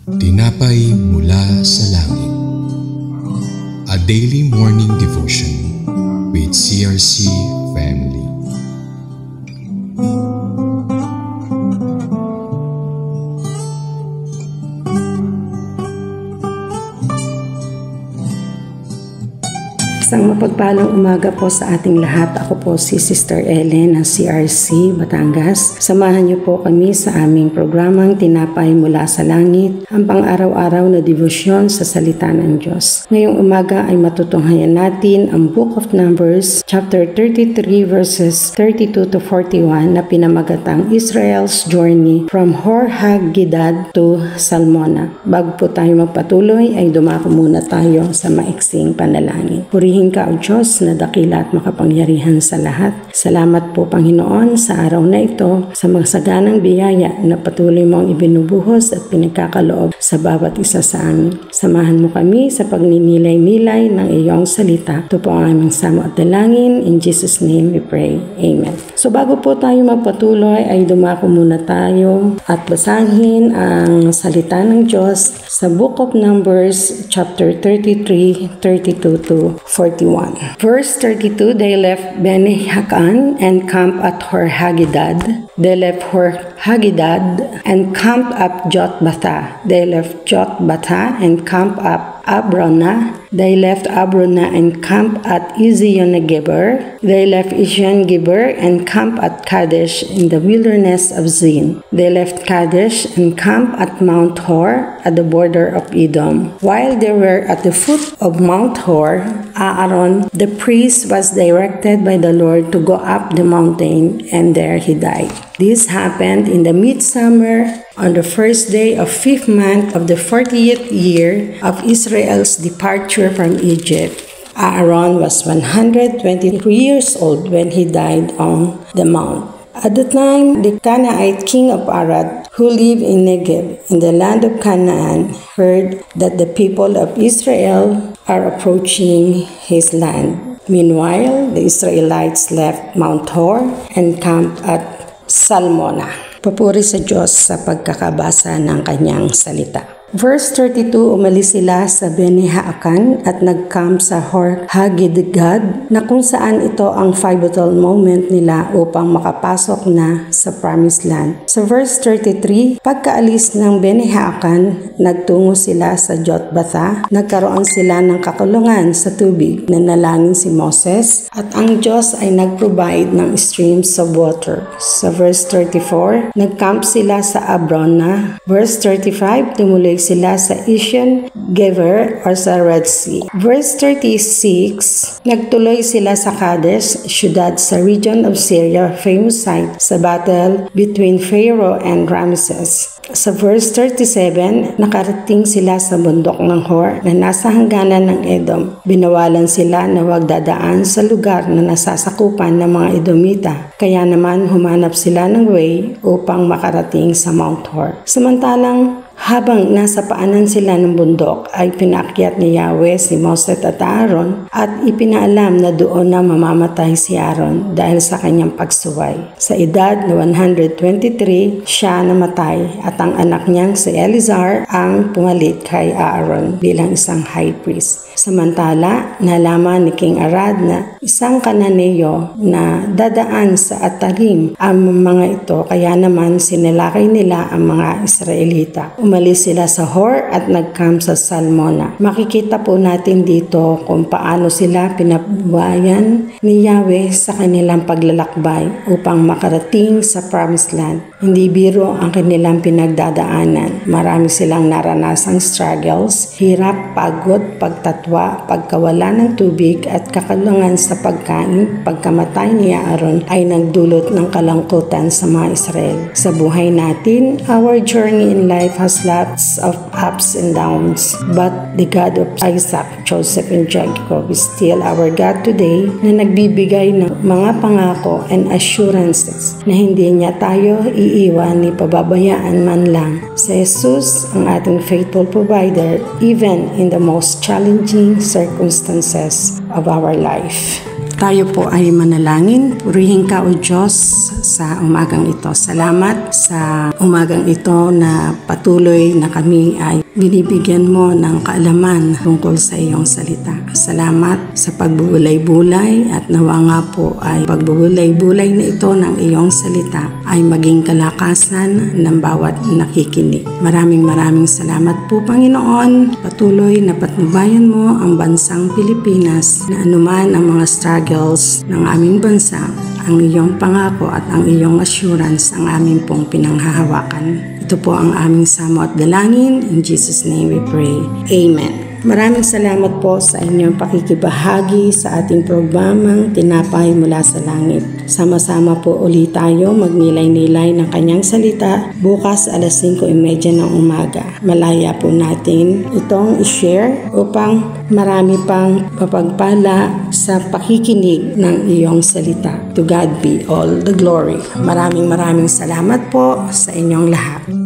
Tinapay mula sa langit. A daily morning devotion with CRC family. Isang mapagpalang umaga po sa ating lahat. Ako po si Sister Ellen ng CRC Batangas. Samahan niyo po kami sa aming programang Tinapay Mula sa Langit, ang pang-araw-araw na debosyon sa salita ng Diyos. Ngayong umaga ay matutunghayan natin ang Book of Numbers, chapter 33 verses 32 to 41 na pinamagatang Israel's Journey from Hor-Haggidgad to Salmona. Bago po tayo magpatuloy ay dumako muna tayo sa maiksing panalangin. Purihin ka, O Diyos, na dakila at makapangyarihan sa lahat. Salamat po, Panginoon, sa araw na ito, sa masaganang biyaya na patuloy mong ibinubuhos at pinagkakaloob sa bawat isa sa amin. Samahan mo kami sa pagninilay-nilay ng iyong salita. Ito po ang aming samo at dalangin. In Jesus' name we pray. Amen. So bago po tayo magpatuloy ay dumako muna tayo at basahin ang salita ng Diyos sa Book of Numbers, chapter 33, 32 to 41. Verse 32, they left Bene Hakan and camped at Hor-Haggidgad. They left Hor-Haggidgad and camped up Jotbatha. They left Jotbatha and camped up Abrona. They left Abrona and camped at Ezion-Geber. They left Ezion-Geber and camped at Kadesh in the wilderness of Zin. They left Kadesh and camped at Mount Hor at the border of Edom. While they were at the foot of Mount Hor, Aaron, the priest, was directed by the Lord to go up the mountain, and there he died. This happened in the midsummer on the first day of 5th month of the 40th year of Israel's departure from Egypt. Aaron was 123 years old when he died on the mount. At the time, the Canaanite king of Arad, who lived in Negev, in the land of Canaan, heard that the people of Israel are approaching his land. Meanwhile, the Israelites left Mount Hor and camped at Salmona. Papuri sa Diyos sa pagkakabasa ng kanyang salita. Verse 32, umalis sila sa Bene Hakan at nag-camp sa Hor-Haggidgad, na kung saan ito ang pivotal moment nila upang makapasok na sa Promised Land. Sa verse 33, pagkaalis ng Bene Hakan, nagtungo sila sa Jotbatha. Nagkaroon sila ng kakulungan sa tubig. Nanalangin si Moses at ang Diyos ay nag-provide ng streams of water. Sa verse 34, nag-camp sila sa Abrona. Verse 35, tumuloy sila sa Ezion-Geber or sa Red Sea. Verse 36, nagtuloy sila sa Kadesh, syudad sa region of Syria, famous site sa battle between Pharaoh and Ramses. Sa verse 37, nakarating sila sa bundok ng Hor na nasa hangganan ng Edom. Binawalan sila na huwag dadaan sa lugar na nasasakupan ng mga Edomita. Kaya naman humanap sila ng way upang makarating sa Mount Hor. Samantalang habang nasa paanan sila ng bundok ay pinaakyat ni Yahweh si Moses at Aaron at ipinaalam na doon na mamamatay si Aaron dahil sa kanyang pagsuway. Sa edad na 123, siya namatay at ang anak niyang si Eleazar ang pumalit kay Aaron bilang isang high priest. Samantala, nalaman ni King Arad na isang Kananeo na dadaan sa Atarim ang mga ito, kaya naman sinilakay nila ang mga Israelita. Umalis sila sa Hor at nag-camp sa Salmona. Makikita po natin dito kung paano sila pinabuhayan ni Yahweh sa kanilang paglalakbay upang makarating sa Promised Land. Hindi biro ang kanilang pinagdadaanan. Marami silang naranasang struggles, hirap, pagod, pagtatwa, pagkawala ng tubig at kakalungan sa pagkain. Pagkamatay ni Aaron ay nagdulot ng kalangkutan sa mga Israel. Sa buhay natin, our journey in life has lots of ups and downs. But the God of Isaac, Joseph, and Jacob is still our God today, na nagbibigay ng mga pangako and assurances na hindi niya tayo iiwan ni pababayaan man lang. Sa Jesus, ang ating faithful provider, even in the most challenging circumstances of our life. Tayo po ay manalangin. Purihin ka o Diyos sa umagang ito. Salamat sa umagang ito na patuloy na kami ay binibigyan mo ng kaalaman tungkol sa iyong salita. Salamat sa pagbubulay-bulay at nawa nga po ay pagbubulay-bulay na ito ng iyong salita ay maging kalakasan ng bawat nakikinig. Maraming salamat po Panginoon. Patuloy na patnubayan mo ang bansang Pilipinas na anuman ang mga struggles ng aming bansa, ang iyong pangako at ang iyong assurance ang aming pong pinanghahawakan. Ito po ang aming samo at dalangin. In Jesus' name we pray. Amen. Maraming salamat po sa inyong pakikibahagi sa ating programang Tinapay Mula sa Langit. Sama-sama po ulit tayo magnilay-nilay ng kanyang salita bukas alas 5:30 ng umaga. Malaya po natin itong i-share upang marami pang papagpala sa pakikinig ng iyong salita. To God be all the glory. Maraming salamat po sa inyong lahat.